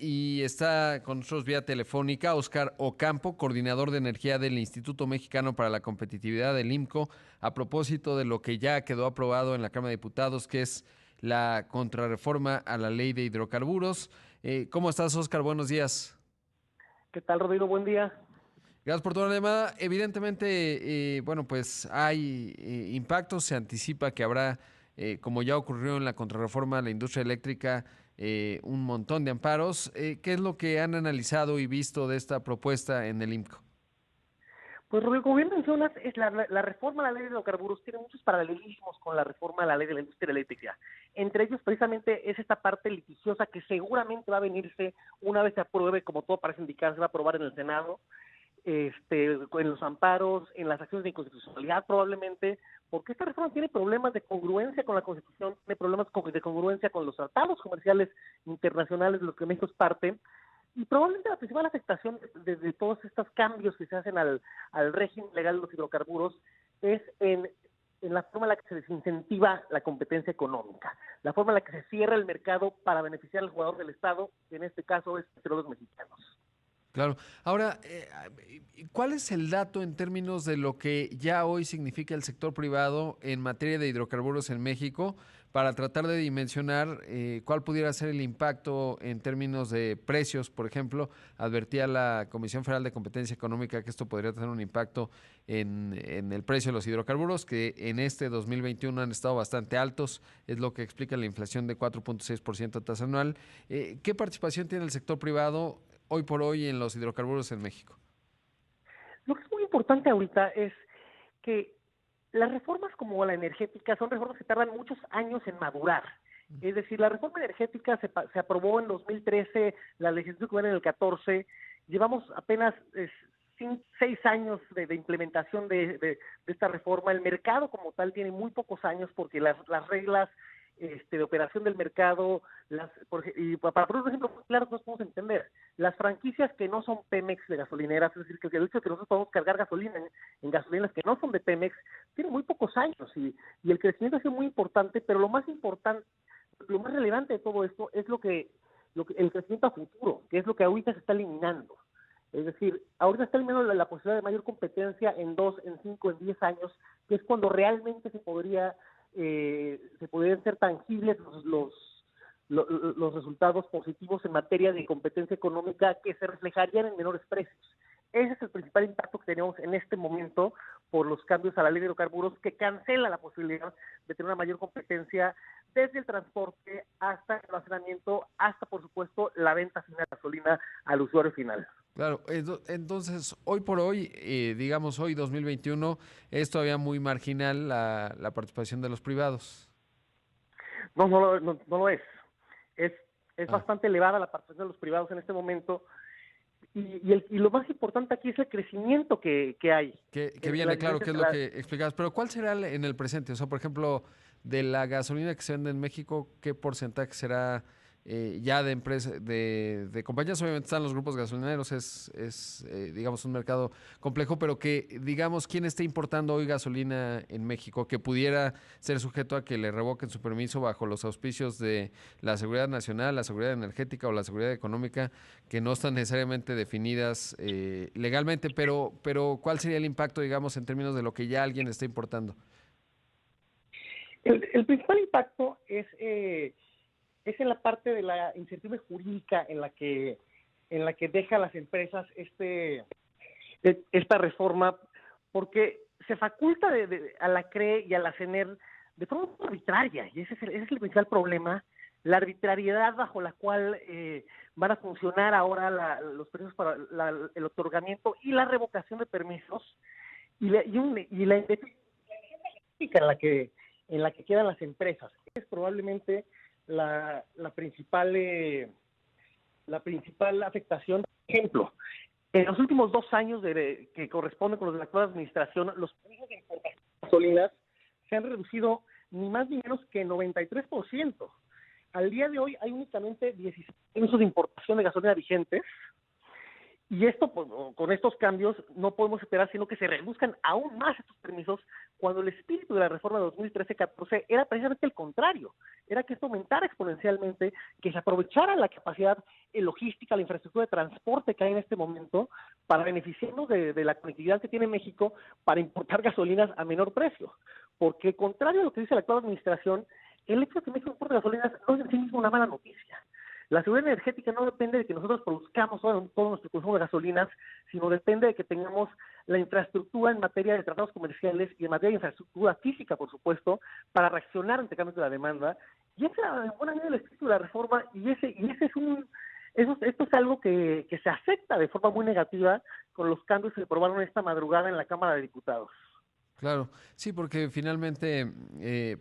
y está con nosotros vía telefónica Óscar Ocampo, coordinador de energía del Instituto Mexicano para la Competitividad del IMCO, a propósito de lo que ya quedó aprobado en la Cámara de Diputados, que es la contrarreforma a la ley de hidrocarburos. ¿Cómo estás, Óscar? Buenos días. ¿Qué tal, Rodrigo? Buen día. Gracias por toda la llamada. Evidentemente, bueno, pues hay impactos, se anticipa que habrá, como ya ocurrió en la contrarreforma a la industria eléctrica, un montón de amparos. ¿Qué es lo que han analizado y visto de esta propuesta en el IMCO? Pues, Rodrigo, como bien mencionas, es la reforma a la ley de hidrocarburos tiene muchos paralelismos con la reforma a la ley de la industria eléctrica. Entre ellos, precisamente, es esta parte litigiosa que seguramente va a venirse una vez se apruebe, como todo parece indicar, se va a aprobar en el Senado, en los amparos, en las acciones de inconstitucionalidad probablemente, porque esta reforma tiene problemas de congruencia con la Constitución, tiene problemas de congruencia con los tratados comerciales internacionales de los que México es parte, y probablemente la principal afectación de todos estos cambios que se hacen al régimen legal de los hidrocarburos es en la forma en la que se desincentiva la competencia económica, la forma en la que se cierra el mercado para beneficiar al jugador del Estado, que en este caso es Petróleos Mexicanos. Claro. Ahora, ¿cuál es el dato en términos de lo que ya hoy significa el sector privado en materia de hidrocarburos en México para tratar de dimensionar cuál pudiera ser el impacto en términos de precios? Por ejemplo, advertía la Comisión Federal de Competencia Económica que esto podría tener un impacto en el precio de los hidrocarburos, que en este 2021 han estado bastante altos, es lo que explica la inflación de 4.6% tasa anual. ¿Qué participación tiene el sector privado hoy por hoy en los hidrocarburos en México? Lo que es muy importante ahorita es que las reformas como la energética son reformas que tardan muchos años en madurar. Es decir, la reforma energética se aprobó en 2013, la legislación que viene en el 14, llevamos apenas 6 años de implementación de esta reforma. El mercado como tal tiene muy pocos años porque las reglas de operación del mercado, y para poner un ejemplo muy claro, nosotros podemos entender, las franquicias que no son Pemex de gasolineras, es decir, que el hecho de que nosotros podemos cargar gasolina en gasolineras que no son de Pemex, tiene muy pocos años y el crecimiento ha sido muy importante, pero lo más importante, lo más relevante de todo esto es el crecimiento a futuro, que es lo que ahorita se está eliminando. Es decir, ahorita está eliminando la posibilidad de mayor competencia en 2, en 5, en 10 años, que es cuando realmente se podrían ser tangibles los resultados positivos en materia de competencia económica que se reflejarían en menores precios. Ese es el principal impacto que tenemos en este momento por los cambios a la ley de hidrocarburos, que cancela la posibilidad de tener una mayor competencia desde el transporte hasta el almacenamiento, hasta, por supuesto, la venta final de gasolina al usuario final. Claro, entonces hoy por hoy, digamos hoy 2021, es todavía muy marginal la participación de los privados. No lo es. Es, es Ah, bastante elevada la participación de los privados en este momento y lo más importante aquí es el crecimiento que hay que en la viene, claro, diferencia que es entre lo que explicabas, pero ¿cuál será en el presente? O sea, por ejemplo, de la gasolina que se vende en México, ¿qué porcentaje será ya de empresas, de compañías? Obviamente están los grupos gasolineros, digamos, un mercado complejo, pero que, digamos, ¿quién está importando hoy gasolina en México que pudiera ser sujeto a que le revoquen su permiso bajo los auspicios de la seguridad nacional, la seguridad energética o la seguridad económica, que no están necesariamente definidas legalmente, pero ¿cuál sería el impacto, digamos, en términos de lo que ya alguien está importando? el principal impacto es en la parte de la incertidumbre jurídica en la que deja a las empresas esta reforma, porque se faculta a la CRE y a la CENER de forma arbitraria, y ese es el principal problema, la arbitrariedad bajo la cual van a funcionar ahora los permisos para el otorgamiento y la revocación de permisos, y la ineficiencia en la que quedan las empresas. Es probablemente la principal afectación. Por ejemplo, en los últimos 2 años que corresponden con los de la actual administración, los precios de importación de gasolinas se han reducido ni más ni menos que 93%. Al día de hoy hay únicamente 16 permisos de importación de gasolina vigentes Y esto, pues, con estos cambios, no podemos esperar sino que se reduzcan aún más estos permisos, cuando el espíritu de la reforma de 2013-14 era precisamente el contrario, era que esto aumentara exponencialmente, que se aprovechara la capacidad logística, la infraestructura de transporte que hay en este momento, para beneficiarnos de la conectividad que tiene México para importar gasolinas a menor precio. Porque, contrario a lo que dice la actual administración, el hecho de que México importe gasolinas no es en sí mismo una mala noticia. La seguridad energética no depende de que nosotros produzcamos todo nuestro consumo de gasolinas, sino depende de que tengamos la infraestructura en materia de tratados comerciales y en materia de infraestructura física, por supuesto, para reaccionar ante cambios de la demanda. Y esa, en buena medida, el espíritu de la reforma, y ese es esto es algo que se acepta de forma muy negativa con los cambios que se aprobaron esta madrugada en la Cámara de Diputados. Claro, sí, porque finalmente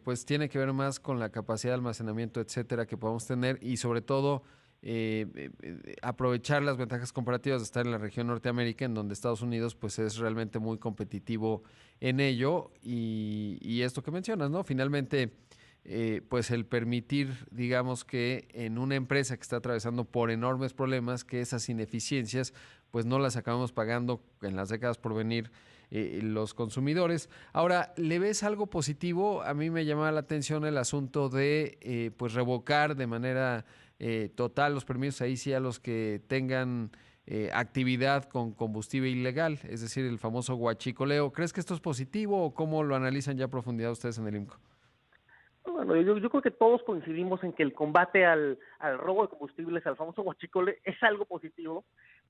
pues tiene que ver más con la capacidad de almacenamiento, etcétera, que podamos tener y sobre todo aprovechar las ventajas comparativas de estar en la región Norteamérica, en donde Estados Unidos pues es realmente muy competitivo en ello y esto que mencionas, ¿no? Finalmente pues el permitir, digamos que en una empresa que está atravesando por enormes problemas, que esas ineficiencias pues no las acabamos pagando en las décadas por venir los consumidores. Ahora, ¿le ves algo positivo? A mí me llamaba la atención el asunto de pues revocar de manera total los permisos ahí sí a los que tengan actividad con combustible ilegal, es decir, el famoso huachicoleo. ¿Crees que esto es positivo o cómo lo analizan ya a profundidad ustedes en el IMCO? Bueno, yo creo que todos coincidimos en que el combate al robo de combustibles, al famoso huachicole, es algo positivo,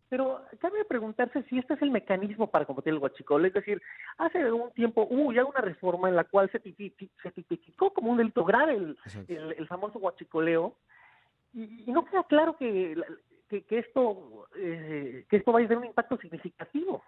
pero cabe preguntarse si este es el mecanismo para combatir el huachicole. Es decir, hace un tiempo hubo ya una reforma en la cual se tipificó como un delito grave Exacto. el famoso huachicoleo, y no queda claro que esto vaya a tener un impacto significativo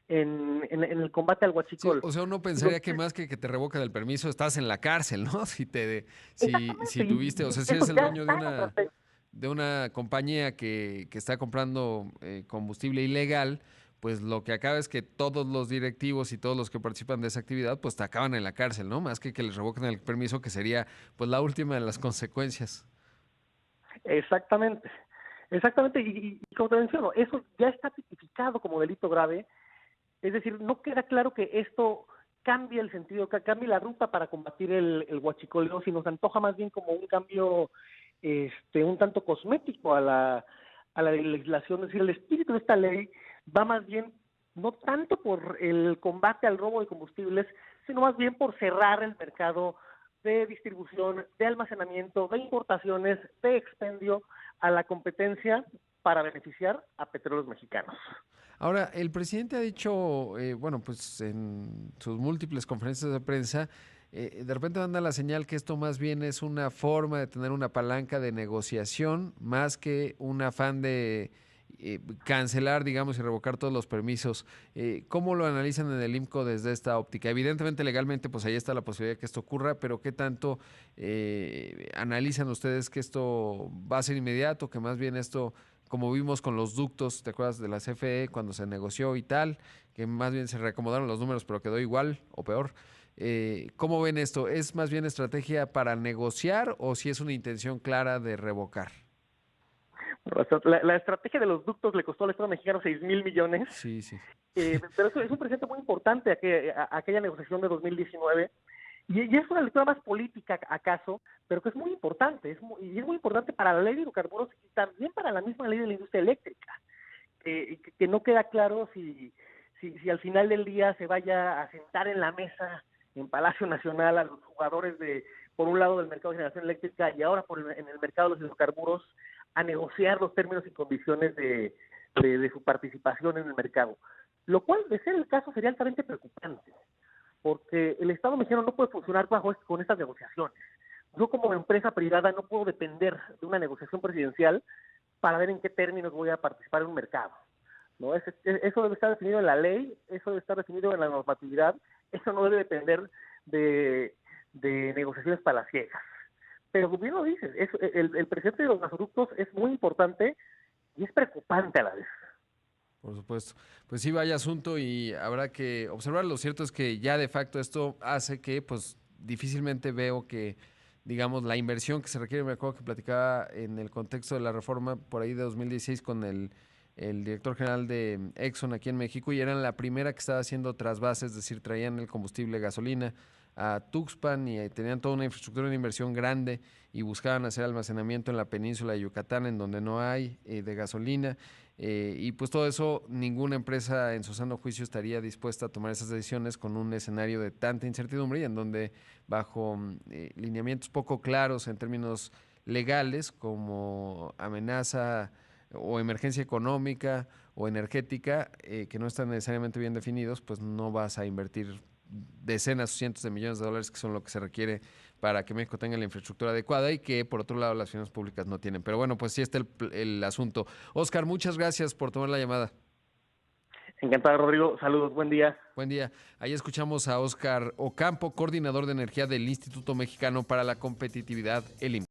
en el combate al Sí, huachicol. o sea, uno Y lo pensaría que que- más que te revocan el permiso, estás en la cárcel, ¿no? Si Exactamente, tuviste, o sea, si eso eres el ya dueño está en otras leyes. de una compañía que está comprando combustible ilegal, pues lo que acaba es que todos los directivos y todos los que participan de esa actividad, pues te acaban en la cárcel, ¿no? Más que les revoquen el permiso, que sería pues la última de las consecuencias. Exactamente, exactamente, y como te menciono, eso ya está tipificado como delito grave, es decir, no queda claro que esto cambie el sentido, que cambie la ruta para combatir el huachicoleo, sino se antoja más bien como un cambio un tanto cosmético a la legislación, es decir, el espíritu de esta ley va más bien no tanto por el combate al robo de combustibles, sino más bien por cerrar el mercado de distribución, de almacenamiento, de importaciones, de expendio a la competencia para beneficiar a petróleos mexicanos. Ahora, el presidente ha dicho, bueno, pues en sus múltiples conferencias de prensa, de repente manda la señal que esto más bien es una forma de tener una palanca de negociación, más que un afán de cancelar, digamos, y revocar todos los permisos. ¿Cómo lo analizan en el IMCO desde esta óptica? Evidentemente, legalmente, pues ahí está la posibilidad de que esto ocurra, pero ¿qué tanto analizan ustedes que esto va a ser inmediato, que más bien esto como vimos con los ductos, ¿te acuerdas de la CFE cuando se negoció y tal? Que más bien se reacomodaron los números, pero quedó igual o peor. ¿Cómo ven esto? ¿Es más bien estrategia para negociar o si es una intención clara de revocar? La estrategia de los ductos le costó al Estado mexicano 6,000 millones, Sí, sí. pero eso es un presente muy importante a aquella negociación de 2019. Y es una lectura más política, acaso, pero que es muy importante, y es muy importante para la ley de hidrocarburos y también para la misma ley de la industria eléctrica, que no queda claro si al final del día se vaya a sentar en la mesa en Palacio Nacional a los jugadores por un lado del mercado de generación eléctrica y ahora en el mercado de los hidrocarburos, a negociar los términos y condiciones de su participación en el mercado. Lo cual, de ser el caso, sería altamente preocupante porque el Estado mexicano no puede funcionar con estas negociaciones. Yo como empresa privada no puedo depender de una negociación presidencial para ver en qué términos voy a participar en un mercado. ¿No? Eso debe estar definido en la ley, eso debe estar definido en la normatividad, eso no debe depender de negociaciones palaciegas. Pero como bien lo dices, el presidente de los gasoductos es muy importante y es preocupante a la vez. Por supuesto. Pues sí, vaya asunto y habrá que observar. Lo cierto es que ya de facto esto hace que, pues, difícilmente veo que, digamos, la inversión que se requiere, me acuerdo que platicaba en el contexto de la reforma por ahí de 2016 con el director general de Exxon aquí en México, y eran la primera que estaba haciendo trasvases, es decir, traían el combustible gasolina a Tuxpan y tenían toda una infraestructura de inversión grande y buscaban hacer almacenamiento en la península de Yucatán, en donde no hay de gasolina. Y pues todo eso, ninguna empresa en su sano juicio estaría dispuesta a tomar esas decisiones con un escenario de tanta incertidumbre y en donde bajo lineamientos poco claros en términos legales como amenaza o emergencia económica o energética, que no están necesariamente bien definidos, pues no vas a invertir decenas o cientos de millones de dólares, que son lo que se requiere para que México tenga la infraestructura adecuada y que por otro lado las finanzas públicas no tienen. Pero bueno, pues sí está el asunto. Oscar, muchas gracias por tomar la llamada. Encantado, Rodrigo. Saludos, buen día. Buen día. Ahí escuchamos a Oscar Ocampo, coordinador de energía del Instituto Mexicano para la Competitividad, el IMCO.